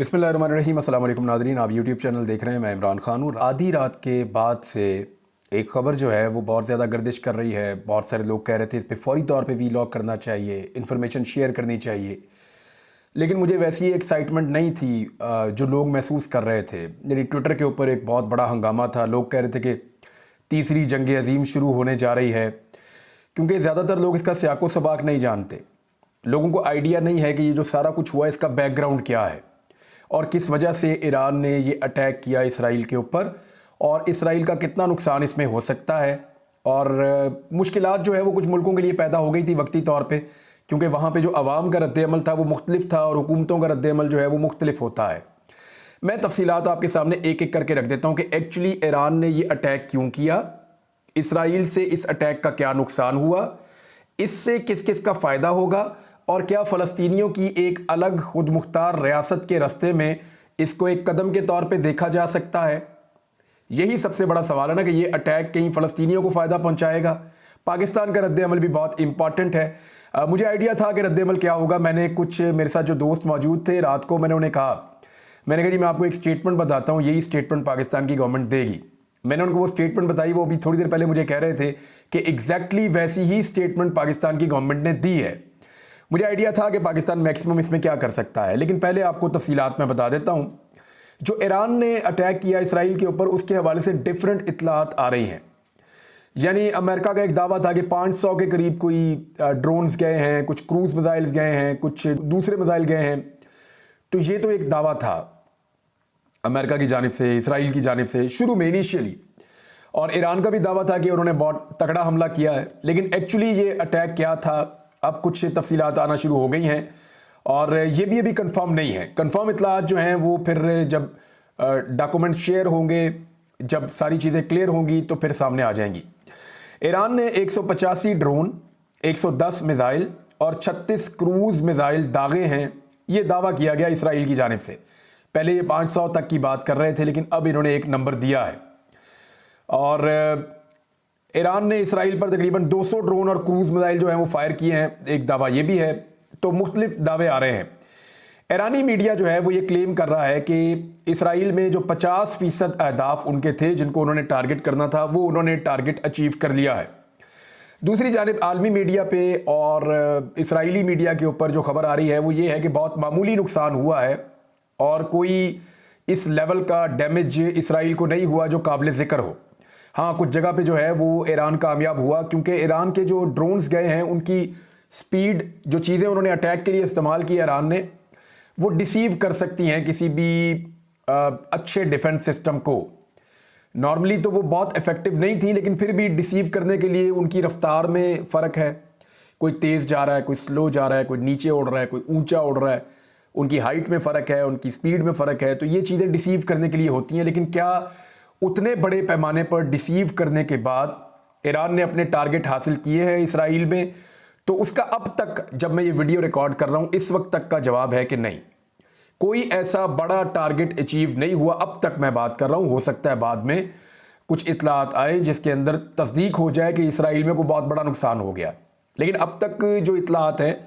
बिस्मिल्लाहिर्रहमानिर्रहीम। अस्सलाम वालेकुम नाज़रीन, आप यूट्यूब चैनल देख रहे हैं। मैं इमरान खान हूँ। आधी रात के बाद से एक ख़बर जो है वो बहुत ज़्यादा गर्दिश कर रही है। बहुत सारे लोग कह रहे थे इस पर फ़ौरी तौर पे वीलॉग करना चाहिए, इन्फॉर्मेशन शेयर करनी चाहिए, लेकिन मुझे वैसी एक्साइटमेंट नहीं थी जो लोग महसूस कर रहे थे। यानी ट्विटर के ऊपर एक बहुत बड़ा हंगामा था। लोग कह रहे थे कि तीसरी जंग अज़ीम शुरू होने जा रही है, क्योंकि ज़्यादातर लोग इसका सियाको सबाक नहीं जानते। लोगों को आइडिया नहीं है कि ये जो सारा कुछ हुआ इसका बैकग्राउंड क्या है और किस वजह से ईरान ने ये अटैक किया इसराइल के ऊपर, और इसराइल का कितना नुकसान इसमें हो सकता है। और मुश्किलात जो है वो कुछ मुल्कों के लिए पैदा हो गई थी वक्ती तौर पे, क्योंकि वहाँ पे जो अवाम का रद्द-ए-अमल था वो मुख्तलिफ था और हुकूमतों का रद्द-ए-अमल जो है वो मुख्तलिफ होता है। मैं तफसीलात आपके सामने एक एक करके रख देता हूँ कि एक्चुअली ईरान ने ये अटैक क्यों किया, इसराइल से इस अटैक का क्या नुकसान हुआ, इससे किस किस का फ़ायदा होगा, और क्या फ़लस्तीनियों की एक अलग खुद मुख्तार रियासत के रास्ते में इसको एक कदम के तौर पे देखा जा सकता है। यही सबसे बड़ा सवाल है ना कि ये अटैक कहीं फ़लस्तीनियों को फ़ायदा पहुंचाएगा। पाकिस्तान का रद्द-ए-अमल भी बहुत इंपॉर्टेंट है। मुझे आइडिया था कि रद्द-ए-अमल क्या होगा। मैंने कुछ मेरे साथ जो दोस्त मौजूद थे, रात को मैंने उन्हें कहा, मैंने कहा जी मैं आपको एक स्टेटमेंट बताता हूँ, यही स्टेटमेंट पाकिस्तान की गवर्नमेंट देगी। मैंने उनको वो स्टेटमेंट बताई, वो अभी थोड़ी देर पहले मुझे कह रहे थे कि एग्जैक्टली वैसी ही स्टेटमेंट पाकिस्तान की गवर्नमेंट ने दी है। मुझे आइडिया था कि पाकिस्तान मैक्सिमम इसमें क्या कर सकता है, लेकिन पहले आपको तफसीलात में बता देता हूँ। जो ईरान ने अटैक किया इसराइल के ऊपर, उसके हवाले से डिफरेंट इतलात आ रही हैं। यानी अमेरिका का एक दावा था कि 500 के करीब कोई ड्रोन्स गए हैं, कुछ क्रूज मिसाइल्स गए हैं, कुछ दूसरे मिसाइल गए हैं। तो ये तो एक दावा था अमेरिका की जानिब से, इसराइल की जानिब से शुरू में इनिशियली, और ईरान का भी दावा था कि उन्होंने बहुत तगड़ा हमला किया है। लेकिन एक्चुअली ये अटैक क्या था, अब कुछ तफसीलात आना शुरू हो गई हैं, और ये भी अभी कंफर्म नहीं है। कंफर्म इतलात जो हैं वो फिर जब डॉक्यूमेंट शेयर होंगे, जब सारी चीज़ें क्लियर होंगी तो फिर सामने आ जाएंगी। ईरान ने 185 ड्रोन, 110 मिसाइल और 36 क्रूज मिसाइल दागे हैं, ये दावा किया गया इसराइल की जानिब से। पहले ये 500 तक की बात कर रहे थे, लेकिन अब इन्होंने एक नंबर दिया है। और ईरान ने इसराइल पर तकरीबन 200 ड्रोन और क्रूज मिसाइल जो हैं वो फायर किए हैं, एक दावा ये भी है। तो मुख्तलिफ दावे आ रहे हैं। ईरानी मीडिया जो है वो ये क्लेम कर रहा है कि इसराइल में जो 50% अहदाफ उनके थे जिनको उन्होंने टारगेट करना था, वो उन्होंने टारगेट अचीव कर लिया है। दूसरी जानिब आलमी मीडिया पे और इसराइली मीडिया के ऊपर जो खबर आ रही है वो ये है कि बहुत मामूली नुकसान हुआ है और कोई इस लेवल का डैमेज इसराइल को नहीं हुआ जो काबिल ज़िक्र हो। हाँ, कुछ जगह पे जो है वो ईरान कामयाब हुआ, क्योंकि ईरान के जो ड्रोन्स गए हैं उनकी स्पीड, जो चीज़ें उन्होंने अटैक के लिए इस्तेमाल की ईरान ने, वो डिसीव कर सकती हैं किसी भी अच्छे डिफेंस सिस्टम को। नॉर्मली तो वो बहुत इफेक्टिव नहीं थी, लेकिन फिर भी डिसीव करने के लिए उनकी रफ्तार में फ़र्क है। कोई तेज़ जा रहा है, कोई स्लो जा रहा है, कोई नीचे उड़ रहा है, कोई ऊंचा उड़ रहा है, उनकी हाइट में फ़र्क है, उनकी स्पीड में फ़र्क है। तो ये चीज़ें डिसीव करने के लिए होती हैं। लेकिन क्या उतने बड़े पैमाने पर डिसीव करने के बाद ईरान ने अपने टारगेट हासिल किए हैं इसराइल में? तो उसका अब तक, जब मैं ये वीडियो रिकॉर्ड कर रहा हूँ, इस वक्त तक का जवाब है कि नहीं, कोई ऐसा बड़ा टारगेट अचीव नहीं हुआ। अब तक मैं बात कर रहा हूँ, हो सकता है बाद में कुछ इतलात आए जिसके अंदर तस्दीक हो जाए कि इसराइल में कोई बहुत बड़ा नुकसान हो गया। लेकिन अब तक जो इतलात हैं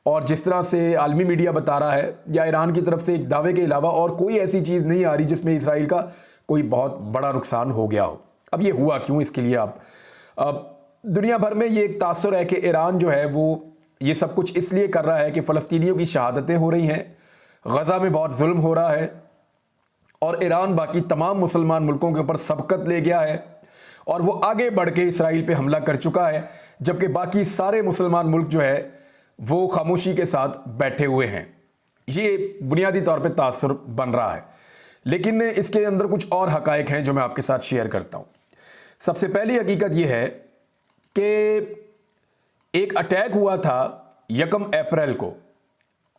और जिस तरह से आलमी मीडिया बता रहा है, या ईरान की तरफ से एक दावे के अलावा और कोई ऐसी चीज़ नहीं आ रही जिसमें इसराइल का कोई बहुत बड़ा नुकसान हो गया हो। अब ये हुआ क्यों, इसके लिए अब दुनिया भर में ये एक तासुर है कि ईरान जो है वो ये सब कुछ इसलिए कर रहा है कि फ़लस्तीनियों की शहादतें हो रही हैं, गज़ा में बहुत जुल्म हो रहा है, और ईरान बाकी तमाम मुसलमान मुल्कों के ऊपर सबकत ले गया है और वो आगे बढ़ के इसराइल पे हमला कर चुका है, जबकि बाकी सारे मुसलमान मुल्क जो है वो खामोशी के साथ बैठे हुए हैं। ये बुनियादी तौर पे तासुर बन रहा है। लेकिन इसके अंदर कुछ और हकायक हैं जो मैं आपके साथ शेयर करता हूँ। सबसे पहली हकीकत यह है कि एक अटैक हुआ था 1 अप्रैल को,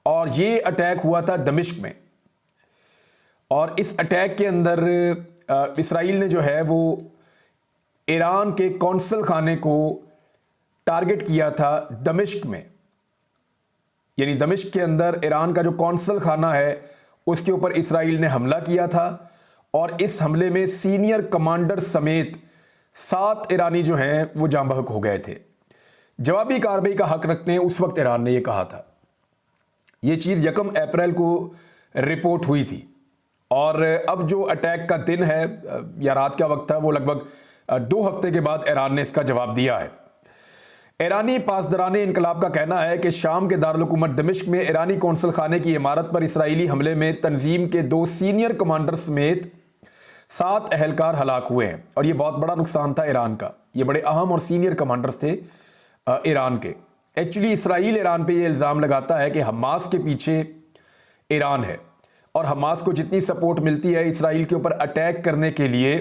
और ये अटैक हुआ था दमिश्क में। और इस अटैक के अंदर इसराइल ने जो है वो ईरान के कौंसल खाने को टारगेट किया था दमिश्क में। यानी दमिश्क के अंदर ईरान का जो कौंसल खाना है उसके ऊपर इसराइल ने हमला किया था, और इस हमले में सीनियर कमांडर समेत 7 ईरानी जो हैं वो जाँ बहक हो गए थे। जवाबी कार्रवाई का हक रखते हैं, उस वक्त ईरान ने ये कहा था। ये चीज़ 1 अप्रैल को रिपोर्ट हुई थी। और अब जो अटैक का दिन है या रात का वक्त था, वो लगभग 2 हफ्ते के बाद ईरान ने इसका जवाब दिया है। ईरानी पासदारान इनकलाब का कहना है कि शाम के दारुल हुकूमत दमिश्क में ईरानी कौंसल खाने की इमारत पर इसराइली हमले में तंजीम के 2 सीनियर कमांडर समेत 7 अहलकार हलाक हुए हैं। और ये बहुत बड़ा नुकसान था ईरान का। ये बड़े अहम और सीनियर कमांडर्स थे ईरान के। एक्चुअली इसराइल ईरान पे ये इल्ज़ाम लगाता है कि हमास के पीछे ईरान है और हमास को जितनी सपोर्ट मिलती है इसराइल के ऊपर अटैक करने के लिए,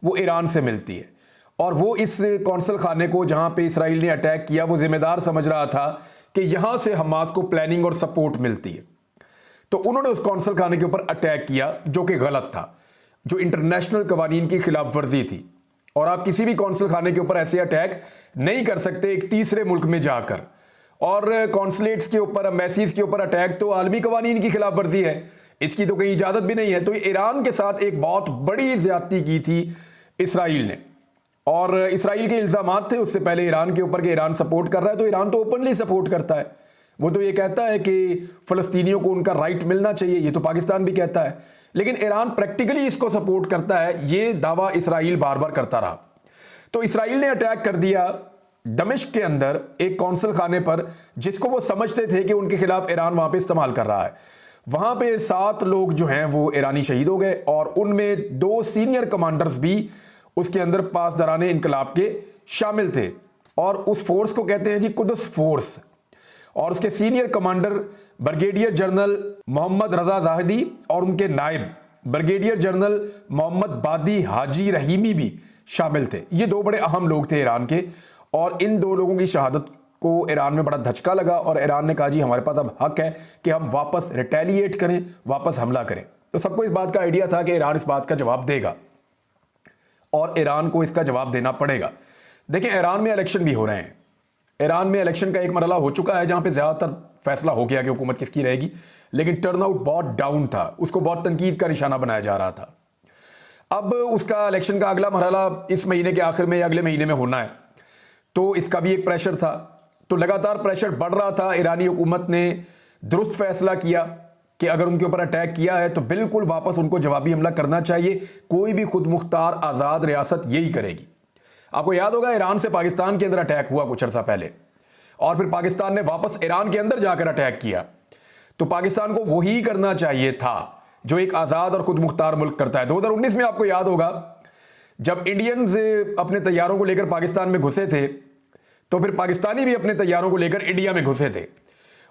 वो ईरान से मिलती है। और वो इस कौंसल खाने को जहां पे इसराइल ने अटैक किया, वो जिम्मेदार समझ रहा था कि यहां से हमास को प्लानिंग और सपोर्ट मिलती है। तो उन्होंने उस कौंसल खाने के ऊपर अटैक किया, जो कि गलत था, जो इंटरनेशनल कवानीन की खिलाफ वर्जी थी। और आप किसी भी कौंसल खाने के ऊपर ऐसे अटैक नहीं कर सकते एक तीसरे मुल्क में जाकर। और कौंसलेट्स के ऊपर, एम्बेसीज के ऊपर अटैक तो आलमी कवानीन की खिलाफ वर्जी है, इसकी तो कहीं इजाजत भी नहीं है। तो ईरान के साथ एक बहुत बड़ी ज्यादती की थी इसराइल ने। और इसराइल के इल्जामात थे उससे पहले ईरान के ऊपर कि ईरान सपोर्ट कर रहा है। तो ईरान तो ओपनली सपोर्ट करता है। वो तो ये कहता है कि फ़लस्तीनियों को उनका राइट मिलना चाहिए, ये तो पाकिस्तान भी कहता है। लेकिन ईरान प्रैक्टिकली इसको सपोर्ट करता है, ये दावा इसराइल बार बार करता रहा। तो इसराइल ने अटैक कर दिया दमिश्क के अंदर एक कौंसल खाने पर, जिसको वो समझते थे कि उनके खिलाफ ईरान वहां पे इस्तेमाल कर रहा है। वहां पे 7 लोग जो हैं वो ईरानी शहीद हो गए और उनमें 2 सीनियर कमांडर्स भी उसके अंदर पासदारान इनकलाब के शामिल थे। और उस फोर्स को कहते हैं जी कुदस फोर्स। और उसके senior commander brigadier general Mohammad Raza Zahedi और उनके नायब ब्रिगेडियर जनरल मोहम्मद बादी हाजी रहीमी भी शामिल थे। ये 2 बड़े अहम लोग थे ईरान के। और इन 2 लोगों की शहादत को ईरान में बड़ा धचका लगा और ईरान ने कहा जी हमारे पास अब हक है कि हम वापस रिटेलिएट करें, वापस हमला करें। तो सबको इस बात का आइडिया था कि ईरान इस बात का जवाब देगा और ईरान को इसका जवाब देना पड़ेगा। देखिए, ईरान में इलेक्शन भी हो रहे हैं। ईरान में इलेक्शन का एक मरहला हो चुका है जहां पे ज़्यादातर फैसला हो गया कि हुकूमत किसकी रहेगी, लेकिन टर्नआउट बहुत डाउन था, उसको बहुत तनकीद का निशाना बनाया जा रहा था। अब उसका इलेक्शन का अगला मरहला इस महीने के आखिर में या अगले महीने में होना है, तो इसका भी एक प्रेशर था। तो लगातार प्रेशर बढ़ रहा था। ईरानी हुकूमत ने दुरुस्त फैसला किया कि अगर उनके ऊपर अटैक किया है तो बिल्कुल वापस उनको जवाबी हमला करना चाहिए। कोई भी खुद मुख्तार आज़ाद रियासत यही करेगी। आपको याद होगा ईरान से पाकिस्तान के अंदर अटैक हुआ कुछ अर्सा पहले, और फिर पाकिस्तान ने वापस ईरान के अंदर जाकर अटैक किया। तो पाकिस्तान को वही करना चाहिए था जो एक आज़ाद और खुद मुख्तार मुल्क करता है। 2019 में आपको याद होगा जब इंडियंस अपने तैयारों को लेकर पाकिस्तान में घुसे थे, तो फिर पाकिस्तानी भी अपने तैयारों को लेकर इंडिया में घुसे थे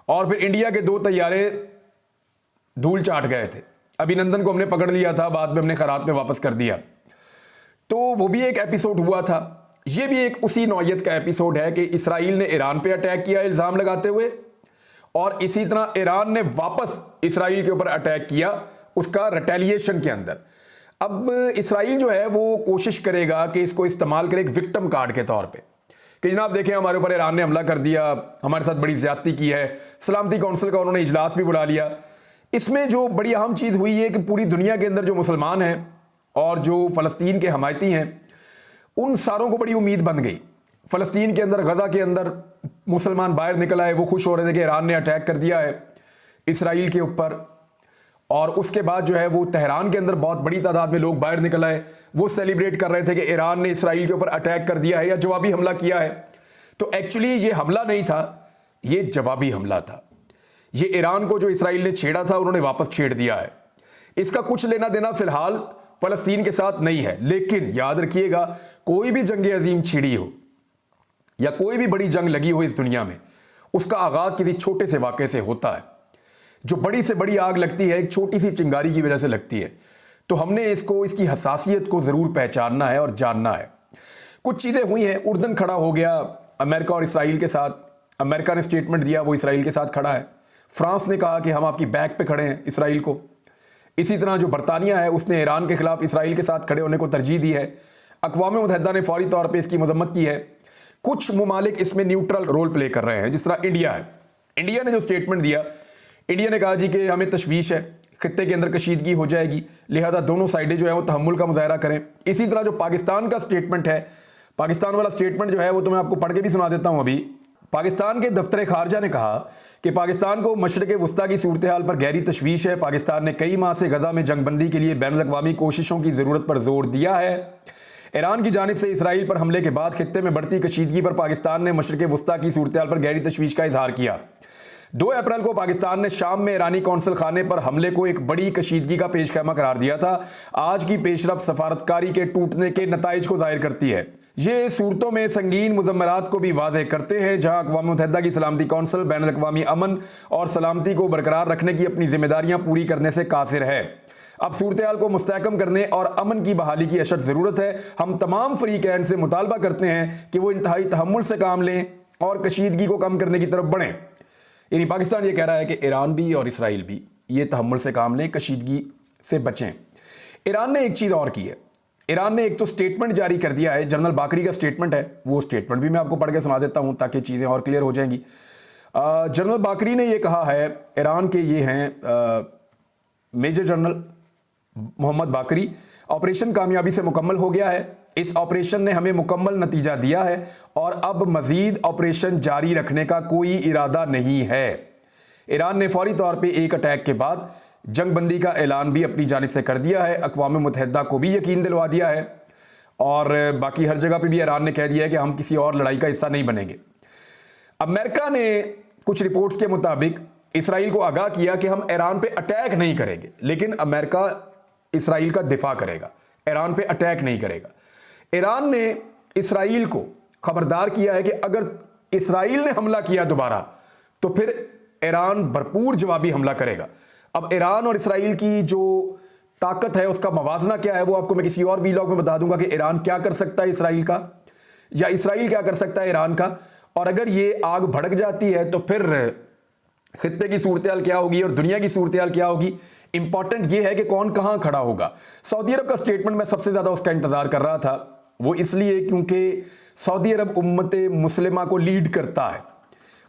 और फिर इंडिया के 2 तैयारे धूल चाट गए थे। अभिनंदन को हमने पकड़ लिया था, बाद में हमने खरात में वापस कर दिया। तो वो भी एक एपिसोड हुआ था। ये भी एक उसी नौयत का एपिसोड है कि इसराइल ने ईरान पे अटैक किया इल्ज़ाम लगाते हुए, और इसी तरह ईरान ने वापस इसराइल के ऊपर अटैक किया उसका रिटेलिएशन के अंदर। अब इसराइल जो है वो कोशिश करेगा कि इसको इस्तेमाल करे एक विक्टिम कार्ड के तौर पे कि जनाब देखें हमारे ऊपर ईरान ने हमला कर दिया, हमारे साथ बड़ी ज्यादती की है। सलामती कौंसिल का उन्होंने इजलास भी बुला लिया। इसमें जो बड़ी अहम चीज़ हुई है कि पूरी दुनिया के अंदर जो मुसलमान हैं और जो फ़लस्तीन के हमायती हैं, उन सारों को बड़ी उम्मीद बन गई। फ़लस्तीन के अंदर, गज़ा के अंदर मुसलमान बाहर निकल आए, वो खुश हो रहे थे कि ईरान ने अटैक कर दिया है इसराइल के ऊपर। और उसके बाद जो है वो तेहरान के अंदर बहुत बड़ी तादाद में लोग बाहर निकल आए, वो सेलिब्रेट कर रहे थे कि ईरान ने इसराइल के ऊपर अटैक कर दिया है या जवाबी हमला किया है। तो एक्चुअली ये हमला नहीं था, ये जवाबी हमला था। ये ईरान को जो इसराइल ने छेड़ा था उन्होंने वापस छेड़ दिया है। इसका कुछ लेना देना फिलहाल फ़लस्तीन के साथ नहीं है। लेकिन याद रखिएगा, कोई भी जंग अजीम छिड़ी हो या कोई भी बड़ी जंग लगी हो इस दुनिया में, उसका आगाज किसी छोटे से वाक़े से होता है। जो बड़ी से बड़ी आग लगती है एक छोटी सी चिंगारी की वजह से लगती है। तो हमने इसको, इसकी हसासियत को ज़रूर पहचानना है और जानना है। कुछ चीज़ें हुई हैं, उर्दन खड़ा हो गया अमेरिका और इसराइल के साथ। अमेरिका ने स्टेटमेंट दिया, वो इसराइल के साथ खड़ा है। फ्रांस ने कहा कि हम आपकी बैक पे खड़े हैं इसराइल को। इसी तरह जो बरतानिया है उसने ईरान के खिलाफ इसराइल के साथ खड़े होने को तरजीह दी है। अक़वाम मुत्तहिदा ने फौरी तौर पर इसकी मजम्मत की है। कुछ ममालिक इसमें न्यूट्रल रोल प्ले कर रहे हैं, जिस तरह इंडिया है। इंडिया ने जो स्टेटमेंट दिया, इंडिया ने कहा जी कि हमें तशवीश है, खित्ते के अंदर कशीदगी हो जाएगी, लिहाजा दोनों साइडें जो है वो तहम्मुल का मुजाहरा करें। इसी तरह जो पाकिस्तान का स्टेटमेंट है, पाकिस्तान वाला स्टेटमेंट जो है वो तो मैं आपको पढ़ के भी सुना देता हूं अभी। पाकिस्तान के दफ्तर खारजा ने कहा कि पाकिस्तान को मशरिक़ वस्ता की सूरत हाल पर गहरी तशवीश है। पाकिस्तान ने कई माह से गजा में जंगबंदी के लिए बैनुल-अक़वामी कोशिशों की ज़रूरत पर जोर दिया है। ईरान की जानिब से इसराइल पर हमले के बाद खित्ते में बढ़ती कशीदगी पर पाकिस्तान ने मशरिक़ वस्ता की सूरत हाल पर गहरी तशवीश का इजहार किया। 2 अप्रैल को पाकिस्तान ने शाम में ईरानी कौंसल खाने पर हमले को एक बड़ी कशीदगी का पेशखैमा करार दिया था। आज की पेशरफ सफारतकारी के टूटने के नताइज को जाहिर करती है। ये सूरतों में संगीन मुज़म्मरात को भी वाज़ेह करते हैं, जहां अक़वाम मुत्तहिदा की सलामती कौंसल बैनुल-अक़वामी अमन और सलामती को बरकरार रखने की अपनी जिम्मेदारियां पूरी करने से कासिर है। अब सूरत हाल को मुस्तहकम करने और अमन की बहाली की अशद ज़रूरत है। हम तमाम फ़रीक़ैन से मुतालबा करते हैं कि वो इंतहाई तहम्मुल से काम लें और कशीदगी को कम करने की तरफ बढ़ें। यानी पाकिस्तान ये कह रहा है कि ईरान भी और इसराइल भी ये तहम्मुल से काम लें, कशीदगी से बचें। ईरान ने एक चीज़ और की है। ईरान ने एक तो स्टेटमेंट जारी कर दिया है, जनरल बाकरी का स्टेटमेंट है, वो स्टेटमेंट भी मैं आपको पढ़ के सुना देता हूँ ताकि चीज़ें और क्लियर हो जाएंगी। जनरल बाकरी ने ये कहा है, ईरान के ये हैं मेजर जनरल मोहम्मद बाकरी, ऑपरेशन कामयाबी से मुकम्मल हो गया है। इस ऑपरेशन ने हमें मुकम्मल नतीजा दिया है और अब मजीद ऑपरेशन जारी रखने का कोई इरादा नहीं है। ईरान ने फौरी तौर पे एक अटैक के बाद जंगबंदी का ऐलान भी अपनी जानिब से कर दिया है, अक़वाम मुत्तहिदा को भी यकीन दिलवा दिया है और बाकी हर जगह पे भी ईरान ने कह दिया है कि हम किसी और लड़ाई का हिस्सा नहीं बनेंगे। अमेरिका ने कुछ रिपोर्ट्स के मुताबिक इसराइल को आगाह किया कि हम ईरान पे अटैक नहीं करेंगे, लेकिन अमेरिका इसराइल का दिफा करेगा, ईरान पे अटैक नहीं करेगा। ईरान ने इसराइल को खबरदार किया है कि अगर इसराइल ने हमला किया दोबारा तो फिर ईरान भरपूर जवाबी हमला करेगा। अब ईरान और इसराइल की जो ताकत है उसका मवाजना क्या है वो आपको मैं किसी और वीलॉग में बता दूंगा कि ईरान क्या कर सकता है इसराइल का या इसराइल क्या कर सकता है ईरान का। और अगर ये आग भड़क जाती है तो फिर खित्ते की सूरत हाल क्या होगी और दुनिया की सूरत हाल क्या होगी। इंपॉर्टेंट ये है कि कौन कहां खड़ा होगा। सऊदी अरब का स्टेटमेंट मैं सबसे ज्यादा उसका इंतजार कर रहा था, वो इसलिए क्योंकि सऊदी अरब उम्मत मुस्लिमा को लीड करता है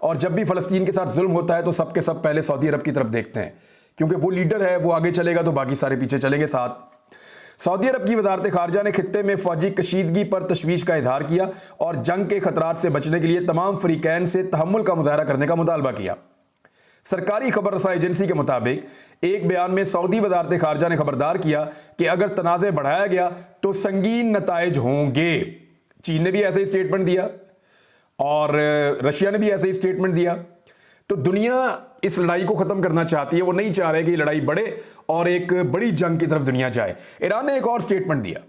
और जब भी फ़लस्तीन के साथ जुल्म होता है तो सबके सब पहले सऊदी अरब की तरफ देखते हैं, क्योंकि वो लीडर है, वो आगे चलेगा तो बाकी सारे पीछे चलेंगे साथ। सऊदी अरब की वजारत खारजा ने खित्ते में फौजी कशीदगी पर तशवीश का इजहार किया और जंग के खतरात से बचने के लिए तमाम फ़रीक़ैन से तहम्मुल का मुजाहरा करने का मुतालबा किया। सरकारी खबर रसा एजेंसी के मुताबिक एक बयान में सऊदी वजारत खारजा ने खबरदार किया कि अगर तनाज़े बढ़ाया गया तो संगीन नताइज होंगे। चीन ने भी ऐसे ही स्टेटमेंट दिया और रशिया ने भी ऐसे ही स्टेटमेंट दिया। तो दुनिया इस लड़ाई को ख़त्म करना चाहती है, वो नहीं चाह रहे कि लड़ाई बढ़े और एक बड़ी जंग की तरफ दुनिया जाए। ईरान ने एक और स्टेटमेंट दिया।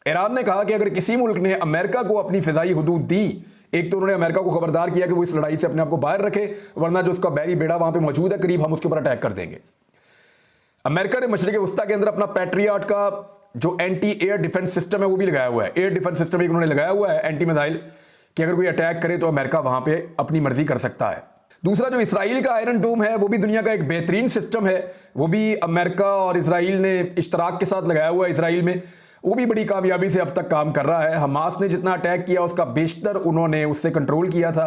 ईरान ने कहा कि अगर किसी मुल्क ने अमेरिका को अपनी फ़िज़ाई हुदूद दी, एक तो उन्होंने अमेरिका को खबरदार किया कि वो इस लड़ाई से अपने आप को बाहर रखे, वरना जो उसका बैरी बेड़ा वहां पे मौजूद है करीब, हम उसके ऊपर अटैक कर देंगे। अमेरिका ने मशरिक़ वस्ता के अंदर अपना पैट्रियट का जो एंटी एयर डिफेंस सिस्टम है वो भी लगाया हुआ है। एयर डिफेंस सिस्टम एक उन्होंने लगाया हुआ है एंटी मिसाइल, कि अगर कोई अटैक करे तो अमेरिका वहां पे अपनी मर्जी कर सकता है। दूसरा जो इसराइल का आयरन डोम है वो भी दुनिया का एक बेहतरीन सिस्टम है, वो भी अमेरिका और इसराइल ने इश्तराक के साथ लगाया हुआ है इसराइल में, वो भी बड़ी कामयाबी से अब तक काम कर रहा है। हमास ने जितना अटैक किया उसका बेशतर उन्होंने उससे कंट्रोल किया था,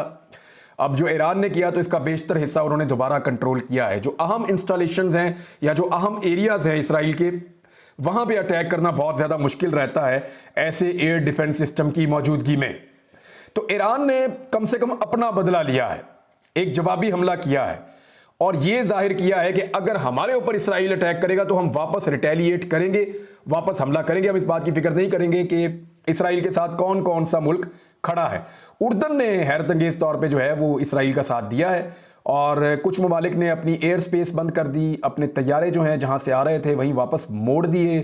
अब जो ईरान ने किया तो इसका बेशतर हिस्सा उन्होंने दोबारा कंट्रोल किया है। जो अहम इंस्टॉलेशंस हैं या जो अहम एरियाज हैं इसराइल के, वहां पे अटैक करना बहुत ज़्यादा मुश्किल रहता है ऐसे एयर डिफेंस सिस्टम की मौजूदगी में। तो ईरान ने कम से कम अपना बदला लिया है, एक जवाबी हमला किया है और यह जाहिर किया है कि अगर हमारे ऊपर इसराइल अटैक करेगा तो हम वापस रिटेलिएट करेंगे, वापस हमला करेंगे। हम इस बात की फिक्र नहीं करेंगे कि इसराइल के साथ कौन कौन सा मुल्क खड़ा है। उर्दन ने हैरत अंगेज तौर पे जो है वो इसराइल का साथ दिया है और कुछ ममालिक ने अपनी एयर स्पेस बंद कर दी, अपने तैयारे जो हैं जहां से आ रहे थे वहीं वापस मोड़ दिए।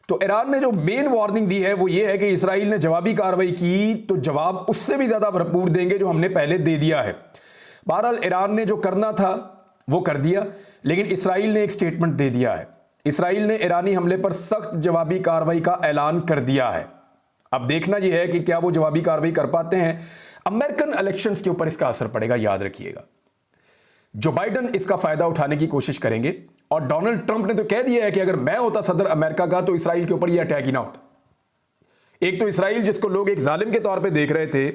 तो ईरान ने जो मेन वार्निंग दी है वो ये है कि इसराइल ने जवाबी कार्रवाई की तो जवाब उससे भी ज़्यादा भरपूर देंगे जो हमने पहले दे दिया है। बहरहाल ईरान ने जो करना था वो कर दिया, लेकिन इसराइल ने एक स्टेटमेंट दे दिया है। इसराइल ने ईरानी हमले पर सख्त जवाबी कार्रवाई का ऐलान कर दिया है। अब देखना यह है कि क्या वो जवाबी कार्रवाई कर पाते हैं। अमेरिकन इलेक्शंस के ऊपर इसका असर पड़ेगा, याद रखिएगा। जो बाइडन इसका फायदा उठाने की कोशिश करेंगे और डोनाल्ड ट्रंप ने तो कह दिया है कि अगर मैं होता सदर अमेरिका का तो इसराइल के ऊपर यह अटैक ही ना होता। एक तो इसराइल जिसको लोग एक जालिम के तौर पे देख रहे थे,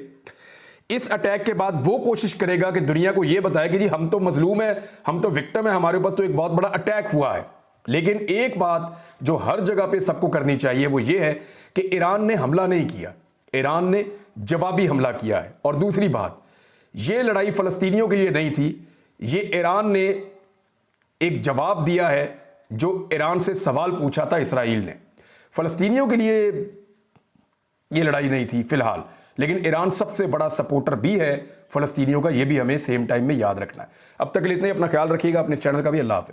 इस अटैक के बाद वो कोशिश करेगा कि दुनिया को यह बताए कि जी हम तो मजलूम है, हम तो विक्टिम है, हमारे ऊपर तो एक बहुत बड़ा अटैक हुआ है। लेकिन एक बात जो हर जगह पे सबको करनी चाहिए वो ये है कि ईरान ने हमला नहीं किया, ईरान ने जवाबी हमला किया है। और दूसरी बात, ये लड़ाई फ़लस्तीनियों के लिए नहीं थी, ये ईरान ने एक जवाब दिया है जो ईरान से सवाल पूछा था इसराइल ने। फ़लस्तीनियों के लिए ये लड़ाई नहीं थी फ़िलहाल, लेकिन ईरान सबसे बड़ा सपोर्टर भी है फ़लस्तीनियों का, ये भी हमें सेम टाइम में याद रखना है। अब तक के लिए इतना ही, अपना ख्याल रखिएगा, अपने इस चैनल का भी। अल्लाह हाफ़िज़।